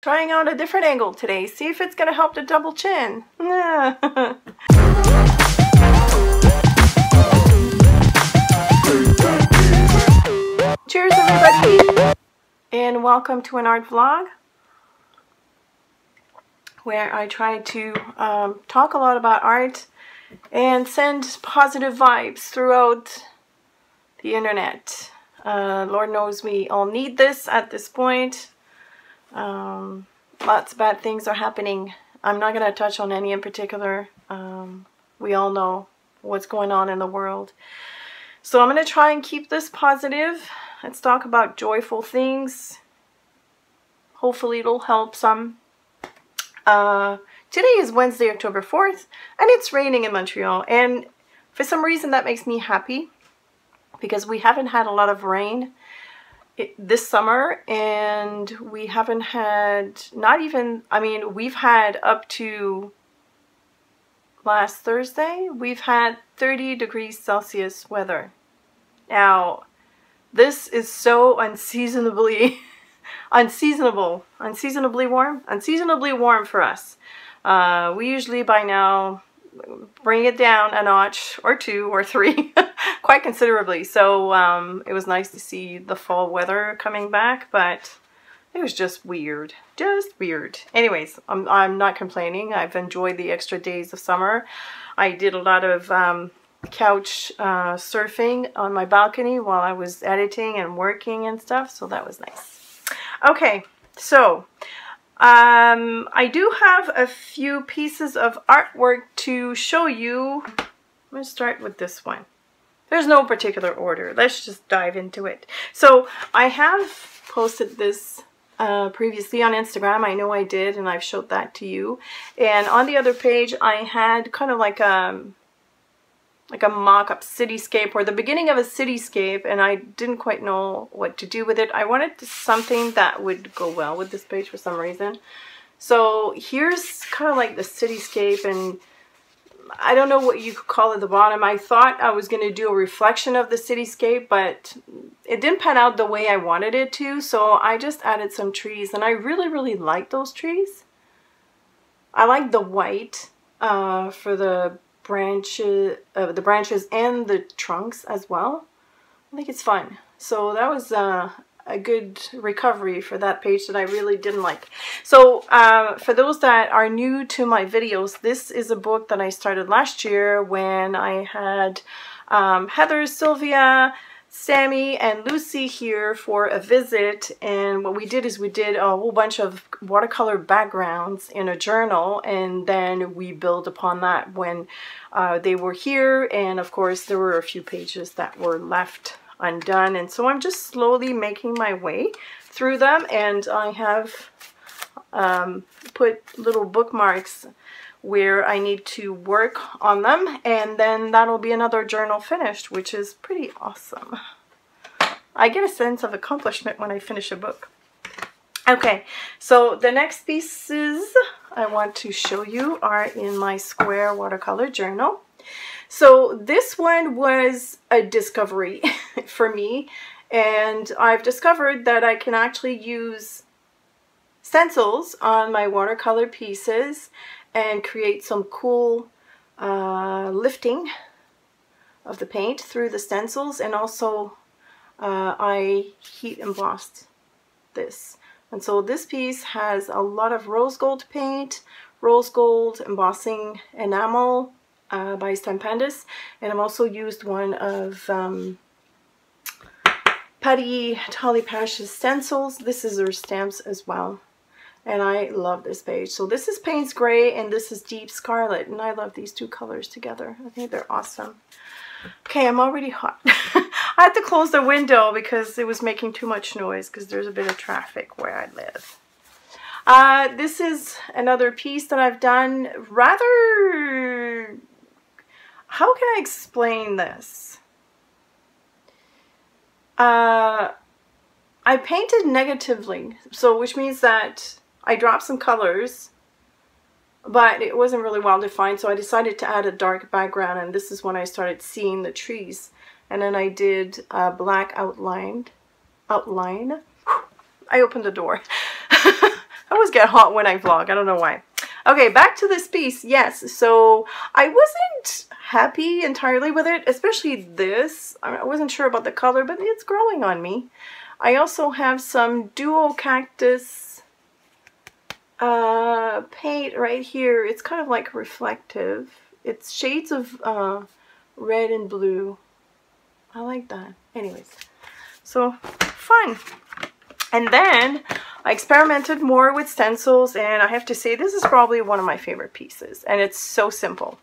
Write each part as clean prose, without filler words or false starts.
Trying out a different angle today. See if it's going to help the double chin. Cheers everybody! And welcome to an art vlog where I try to talk a lot about art and send positive vibes throughout the internet. Lord knows we all need this at this point. Lots of bad things are happening. I'm not going to touch on any in particular. We all know what's going on in the world. So I'm going to try and keep this positive. Let's talk about joyful things. Hopefully it'll help some. Today is Wednesday, October 4th, and it's raining in Montreal. And for some reason that makes me happy because we haven't had a lot of rain this summer, and we haven't had, not even, I mean, we've had up to last Thursday, we've had 30 degrees Celsius weather. Now, this is so unseasonably warm for us. We usually by now bring it down a notch or two or three quite considerably. So it was nice to see the fall weather coming back, but it was just weird. Anyways, I'm not complaining. I've enjoyed the extra days of summer. I did a lot of couch surfing on my balcony while I was editing and working and stuff, so that was nice. Okay, so I do have a few pieces of artwork to show you. I'm going to start with this one. There's no particular order. Let's just dive into it. So I have posted this previously on Instagram. I know I did, and I've showed that to you. And on the other page, I had kind of like a mock-up cityscape, or the beginning of a cityscape, and I didn't quite know what to do with it. I wanted something that would go well with this page for some reason. So here's kind of like the cityscape, and I don't know what you could call it at the bottom. I thought I was going to do a reflection of the cityscape, but it didn't pan out the way I wanted it to, so I just added some trees, and I really like those trees. I like the white for the branches and the trunks as well. I think it's fun. So that was a good recovery for that page that I really didn't like. So for those that are new to my videos, this is a book that I started last year when I had Heather, Sylvia, Sammy, and Lucy here for a visit, and what we did is we did a whole bunch of watercolor backgrounds in a journal, and then we built upon that when they were here, and of course there were a few pages that were left undone, and so I'm just slowly making my way through them, and I have put little bookmarks where I need to work on them, and then that'll be another journal finished, which is pretty awesome. I get a sense of accomplishment when I finish a book. Okay, so the next pieces I want to show you are in my square watercolor journal. So this one was a discovery for me, and I've discovered that I can actually use stencils on my watercolor pieces and create some cool lifting of the paint through the stencils, and also I heat embossed this. And so this piece has a lot of rose gold paint, rose gold embossing enamel by Stencils, and I've also used one of Patty Tolly Pash's stencils. This is her stamps as well. And I love this page. So this is Payne's Gray and this is Deep Scarlet. And I love these two colors together. I think they're awesome. Okay, I'm already hot. I had to close the window because it was making too much noise because there's a bit of traffic where I live. This is another piece that I've done rather... How can I explain this? I painted negatively, so which means that I dropped some colors, but it wasn't really well defined, so I decided to add a dark background, and this is when I started seeing the trees. And then I did a black outline. I opened the door. I always get hot when I vlog. I don't know why. Okay, back to this piece. Yes, so I wasn't happy entirely with it, especially this. I wasn't sure about the color, but it's growing on me. I also have some duo cactus paint right here. It's kind of like reflective. It's shades of red and blue. I like that. Anyways, so fun. And then I experimented more with stencils, and I have to say this is probably one of my favorite pieces, and it's so simple.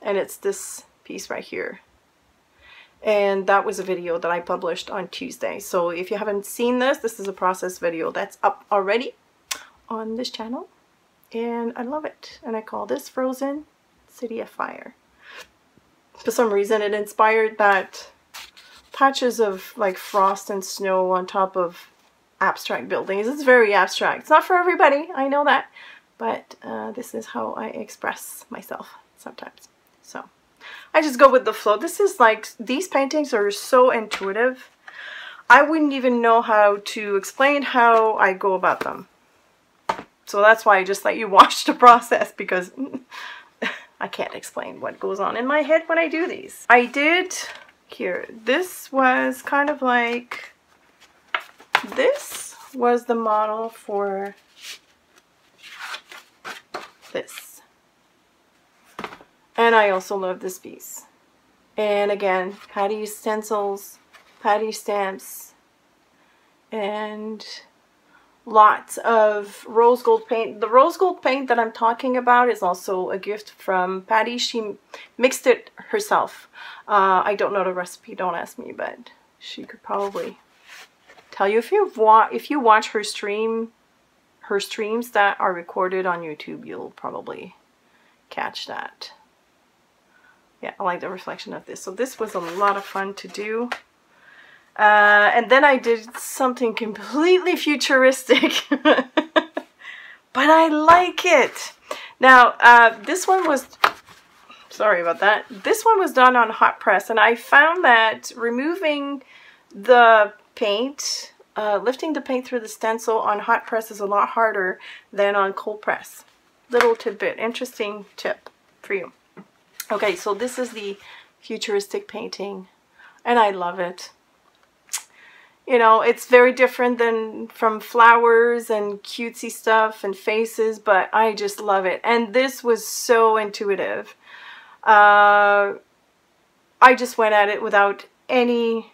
And it's this piece right here. And that was a video that I published on Tuesday. So if you haven't seen this, this is a process video that's up already on this channel. And I love it. And I call this Frozen City of Fire. For some reason it inspired that patches of like frost and snow on top of abstract buildings. It's very abstract. It's not for everybody, I know that. But this is how I express myself sometimes. So I just go with the flow. This is like, these paintings are so intuitive. I wouldn't even know how to explain how I go about them. So that's why I just let you watch the process, because I can't explain what goes on in my head when I do these. I did, here, this was kind of like, this was the model for this. And I also love this piece. And again, Patty stencils, Patty stamps, and lots of rose gold paint. The rose gold paint that I'm talking about is also a gift from Patty. She mixed it herself. I don't know the recipe, don't ask me, but she could probably tell you. If you watch her streams that are recorded on YouTube, you'll probably catch that. Yeah, I like the reflection of this. So this was a lot of fun to do. And then I did something completely futuristic. But I like it. Now, this one was, sorry about that. This one was done on hot press. And I found that removing the paint, lifting the paint through the stencil on hot press is a lot harder than on cold press. Little tidbit, interesting tip for you. Okay, so this is the futuristic painting, and I love it. You know, it's very different than from flowers and cutesy stuff and faces, but I just love it. And this was so intuitive. I just went at it without any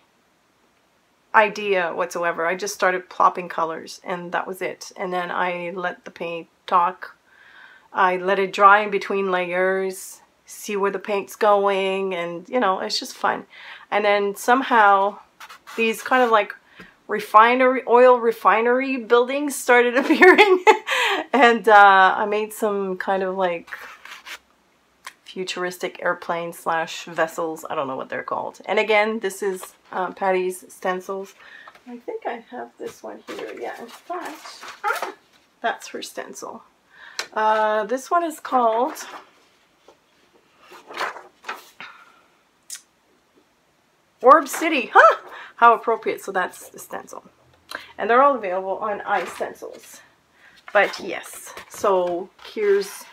idea whatsoever. I just started plopping colors, and that was it. And then I let the paint talk. I let it dry in between layers, see where the paint's going, and you know, it's just fun. And then somehow these kind of like oil refinery buildings started appearing. And I made some kind of like futuristic airplanes slash vessels. I don't know what they're called. And again, this is Patty's stencils. I think I have this one here. Yeah, in fact, that's her stencil. This one is called Orb City. Huh! How appropriate. So that's the stencil. And they're all available on iStencils. But yes, so here's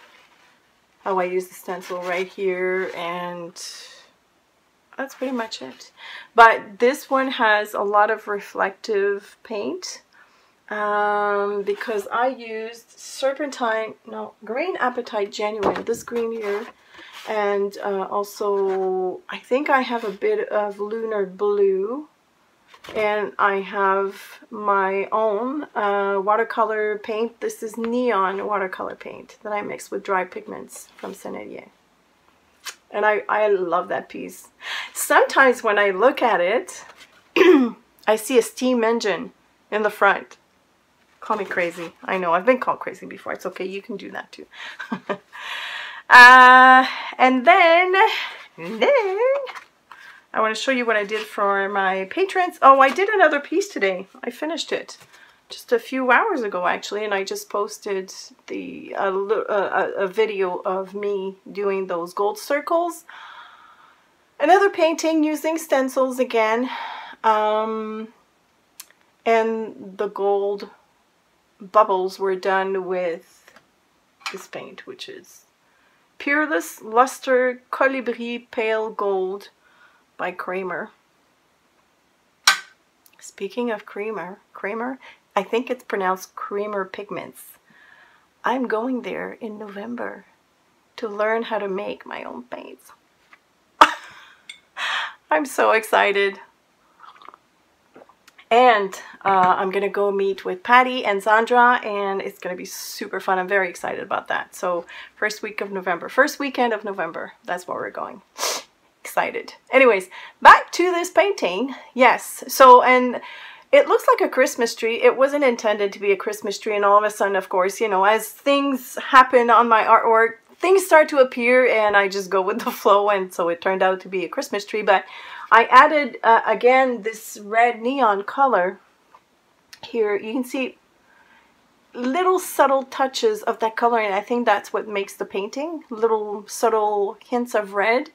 how I use the stencil right here, and that's pretty much it. But this one has a lot of reflective paint because I used Green Apatite Genuine, this green here. And also, I think I have a bit of Lunar Blue. And I have my own watercolor paint. This is neon watercolor paint that I mixed with dry pigments from Cité-des-Jeunes. And I love that piece. Sometimes when I look at it, I see a steam engine in the front. Call me crazy. I know, I've been called crazy before. It's okay, you can do that too. And then I want to show you what I did for my patrons. Oh, I did another piece today. I finished it just a few hours ago, actually, and I just posted a video of me doing those gold circles. Another painting using stencils again, and the gold bubbles were done with this paint, which is Peerless Luster Colibri Pale Gold by Kramer. Speaking of Kramer, I think it's pronounced Kramer Pigments. I'm going there in November to learn how to make my own paints. I'm so excited. And I'm gonna go meet with Patty and Zandra, and it's gonna be super fun. I'm very excited about that. So first weekend of November, that's where we're going. Excited. Anyways, back to this painting. Yes, so, and it looks like a Christmas tree. It wasn't intended to be a Christmas tree, and all of a sudden, of course, you know, as things happen on my artwork, things start to appear and I just go with the flow, and so it turned out to be a Christmas tree. But I added, again, this red neon color here. You can see little subtle touches of that color, and I think that's what makes the painting. Little subtle hints of red.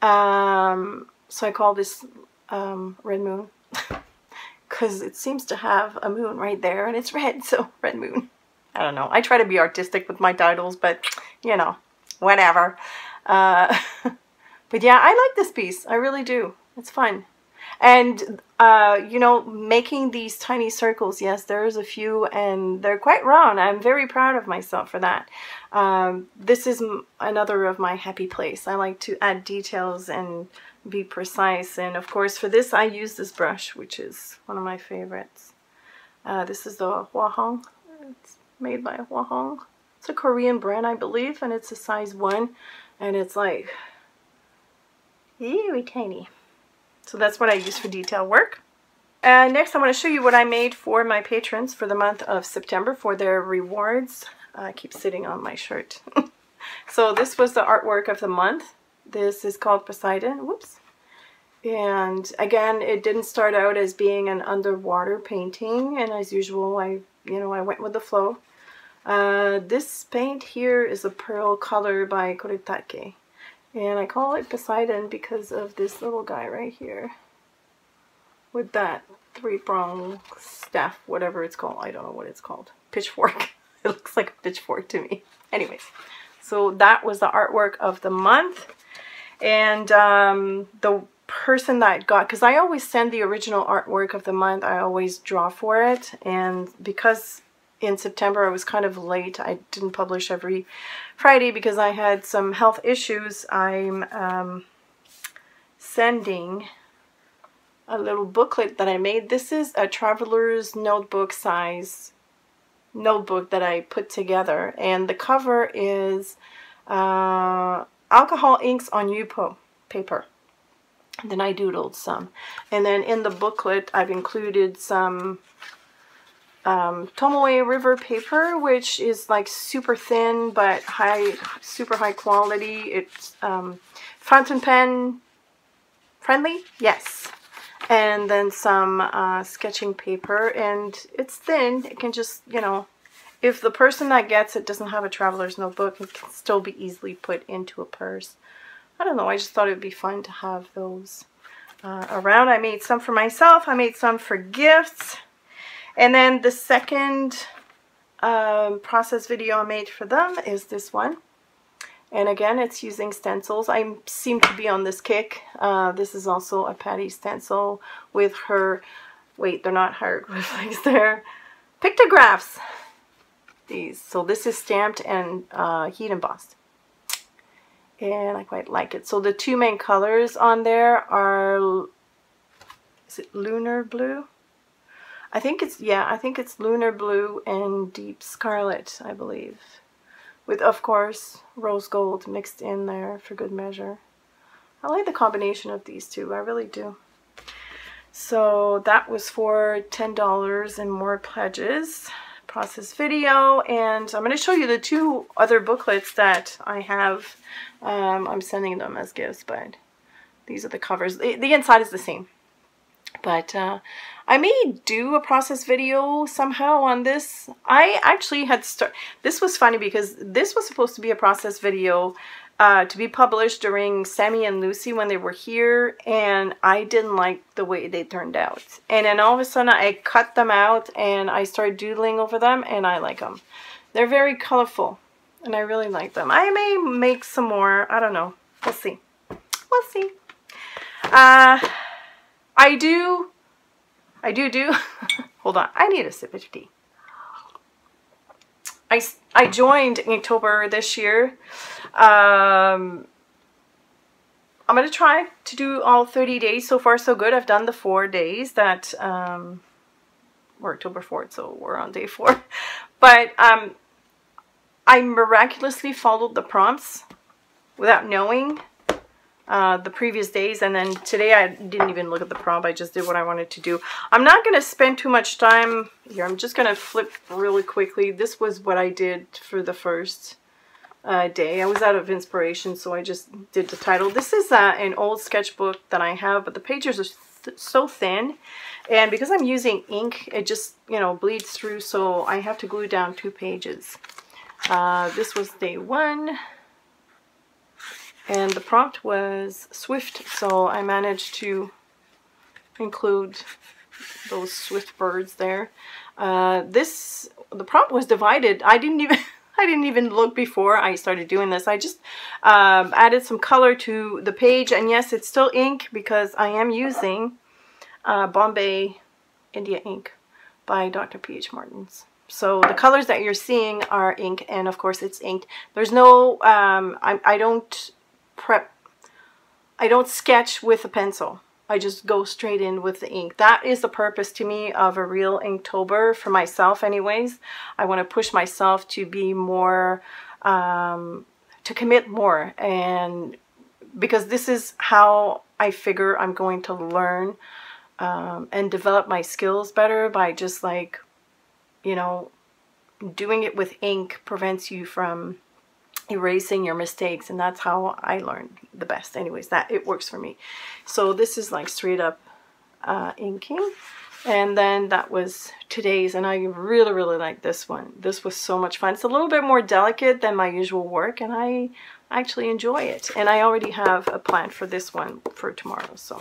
So I call this Red Moon. Because it seems to have a moon right there, and it's red, so Red Moon. I don't know. I try to be artistic with my titles, but, you know, whatever. But yeah, I like this piece. I really do. It's fun. And, you know, making these tiny circles, yes, there's a few, and they're quite round. I'm very proud of myself for that. This is another of my happy place. I like to add details and be precise, and of course for this I use this brush, which is one of my favorites. This is the Hwahong. It's made by Hwahong. It's a Korean brand, I believe, and it's a size 1, and it's like really tiny. So that's what I use for detail work. Next I want to show you what I made for my patrons for the month of September for their rewards. I keep sitting on my shirt. So this was the artwork of the month. This is called Poseidon. Whoops. And again, it didn't start out as being an underwater painting, and as usual, I went with the flow. This paint here is a pearl color by Koritake, and I call it Poseidon because of this little guy right here with that 3-prong staff, whatever it's called. I don't know what it's called. Pitchfork. It looks like a pitchfork to me. Anyways, so that was the artwork of the month. And the person that got, because I always send the original artwork of the month, I always draw for it, and because in September I was kind of late, I didn't publish every Friday because I had some health issues, I'm sending a little booklet that I made. This is a traveler's notebook size notebook that I put together, and the cover is alcohol inks on Yupo paper. And then I doodled some. And then in the booklet, I've included some Tomoe River paper, which is like super thin, but super high quality. It's fountain pen friendly, yes. And then some sketching paper, and it's thin. It can just, you know, if the person that gets it doesn't have a traveler's notebook, it can still be easily put into a purse. I don't know, I just thought it would be fun to have those around. I made some for myself, I made some for gifts. And then the second process video I made for them is this one. And again, it's using stencils. I seem to be on this kick. This is also a Patty stencil with her, wait, they're not hieroglyphics, they're pictographs. These. So this is stamped and heat embossed. And I quite like it. So the two main colors on there are, is it lunar blue? I think it's, yeah, I think it's lunar blue and deep scarlet, I believe. With, of course, rose gold mixed in there for good measure. I like the combination of these two, I really do. So that was for $10 and more pledges. Process video, and I'm going to show you the two other booklets that I have. I'm sending them as gifts, but these are the covers. The inside is the same. But I may do a process video somehow on this. I actually had this was funny because this was supposed to be a process video to be published during Sammy and Lucy when they were here, and I didn't like the way they turned out. And then all of a sudden I cut them out and I started doodling over them, and I like them. They're very colorful and I really like them. I may make some more. I don't know. We'll see. We'll see. I do hold on, I need a sip of tea. I joined in October this year. I'm going to try to do all 30 days. So far so good. I've done the 4 days that we're October 4th, so we're on day 4. But I miraculously followed the prompts without knowing the previous days, and then today I didn't even look at the prompt. I just did what I wanted to do. I'm not going to spend too much time here. I'm just going to flip really quickly. This was what I did for the first day. I was out of inspiration, so I just did the title. This is an old sketchbook that I have, but the pages are so thin, and because I'm using ink, it just, you know, bleeds through, so I have to glue down 2 pages. This was day 1. And the prompt was swift, so I managed to include those swift birds there. The prompt was divided. I didn't even look before I started doing this. I just added some color to the page, and yes, it's still ink because I am using Bombay India ink by Dr. P.H. Martins. So the colors that you're seeing are ink, and of course it's inked. There's no I don't sketch with a pencil. I just go straight in with the ink. That is the purpose to me of a real Inktober, for myself anyways. I want to push myself to be more, to commit more, and because this is how I figure I'm going to learn and develop my skills better, by just, like, you know, doing it with ink prevents you from erasing your mistakes, and that's how I learned the best. Anyways, that it works for me. So this is like straight up inking, and then that was today's, and I really like this one. This was so much fun. It's a little bit more delicate than my usual work, and I actually enjoy it, and I already have a plan for this one for tomorrow. So,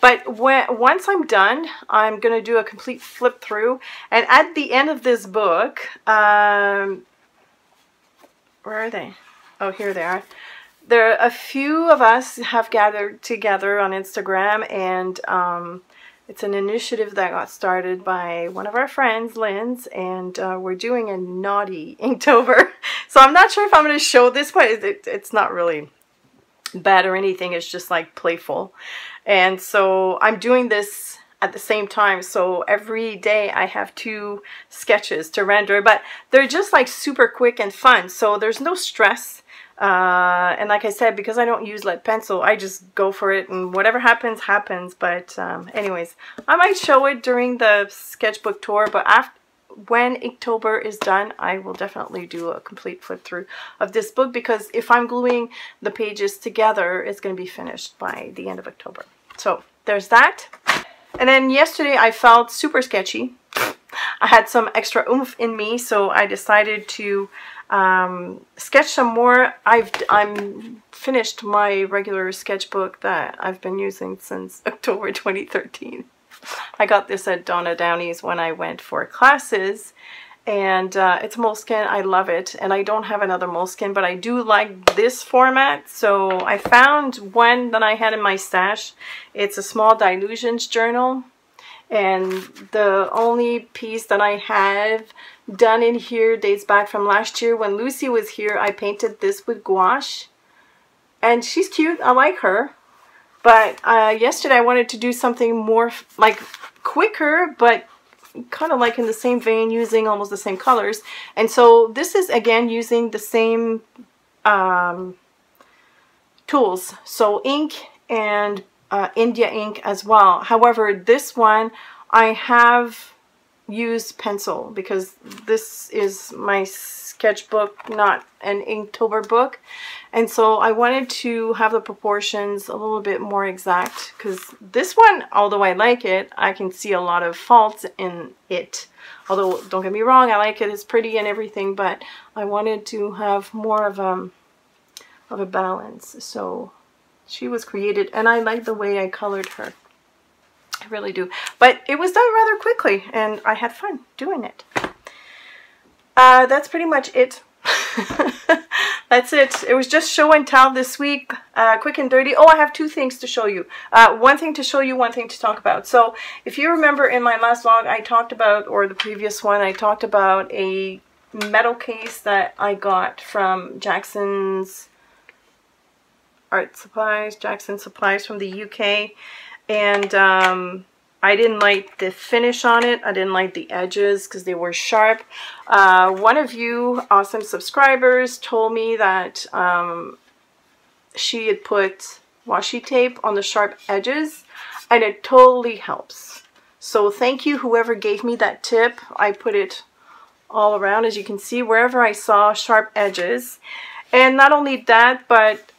but once I'm done, I'm gonna do a complete flip through, and at the end of this book, where are they? Oh, here they are. There are a few of us have gathered together on Instagram, and it's an initiative that got started by one of our friends, Lynn's, and we're doing a naughty Inktober. So I'm not sure if I'm going to show this, but it's not really bad or anything. It's just like playful. And so I'm doing this at the same time, so every day I have 2 sketches to render, but they're just like super quick and fun, so there's no stress. And like I said, because I don't use lead pencil, I just go for it, and whatever happens happens. But anyways, I might show it during the sketchbook tour, but when Inktober is done, I will definitely do a complete flip through of this book, because if I'm gluing the pages together, it's going to be finished by the end of October. So there's that. And then yesterday I felt super sketchy. I had some extra oomph in me, so I decided to sketch some more. I'm finished my regular sketchbook that I've been using since October 2013. I got this at Donna Downey's when I went for classes, and it's moleskin. I love it, and I don't have another moleskin, but I do like this format. So I found one that I had in my stash. It's a small dilutions journal, and the only piece that I have done in here dates back from last year. When Lucy was here, I painted this with gouache, and she's cute. I like her. But yesterday I wanted to do something more like quicker, but kind of like in the same vein, using almost the same colors. And so this is again using the same tools, so ink and India ink as well. However, this one I have used pencil because this is my sketchbook, not an Inktober book, and so I wanted to have the proportions a little bit more exact, because this one, although I like it, I can see a lot of faults in it. Although, don't get me wrong, I like it, it's pretty and everything, but I wanted to have more of of a balance. So she was created, and I like the way I colored her. I really do. But it was done rather quickly, and I had fun doing it. That's pretty much it. That's it. It was just show and tell this week, quick and dirty. Oh, I have two things to show you. One thing to show you, one thing to talk about. So if you remember in my last vlog, I talked about, or the previous one, I talked about a metal case that I got from Jackson's Art Supplies, Jackson Supplies from the UK. And I didn't like the finish on it. I didn't like the edges because they were sharp. One of you awesome subscribers told me that she had put washi tape on the sharp edges, and it totally helps. So thank you, whoever gave me that tip. I put it all around, as you can see, wherever I saw sharp edges. And not only that, but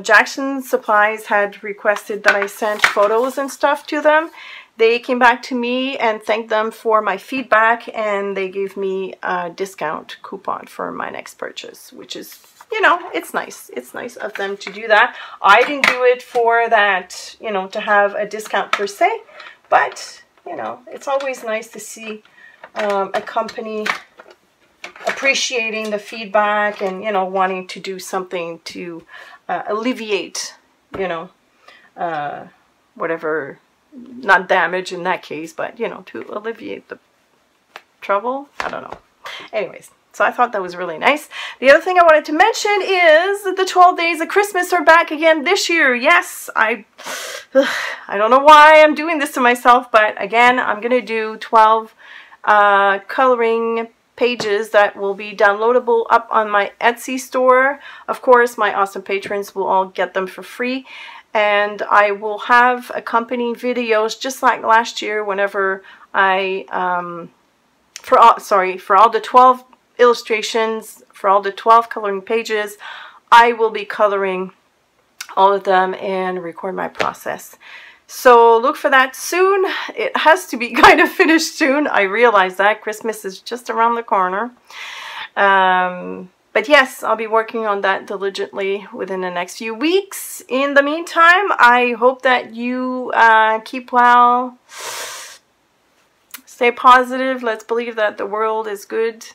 Jackson Supplies had requested that I send photos and stuff to them. They came back to me and thanked them for my feedback, and they gave me a discount coupon for my next purchase, which is, you know, it's nice. It's nice of them to do that. I didn't do it for that, you know, to have a discount per se, but, you know, it's always nice to see a company appreciating the feedback and, you know, wanting to do something to alleviate, you know, whatever, not damage in that case, but, you know, to alleviate the trouble. I don't know. Anyways, so I thought that was really nice. The other thing I wanted to mention is that the 12 Days of Christmas are back again this year. Yes, I don't know why I'm doing this to myself, but again, I'm going to do 12 coloring pages that will be downloadable up on my Etsy store. Of course, my awesome patrons will all get them for free. And I will have accompanying videos just like last year whenever I, for all the 12 illustrations, for all the 12 coloring pages, I will be coloring all of them and record my process. So look for that soon. It has to be kind of finished soon. I realize that Christmas is just around the corner. But yes, I'll be working on that diligently within the next few weeks. In the meantime, I hope that you keep well, stay positive. Let's believe that the world is good.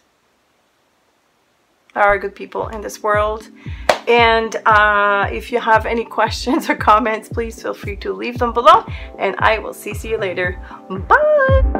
There are good people in this world. And if you have any questions or comments, please feel free to leave them below. And I will see you later. Bye!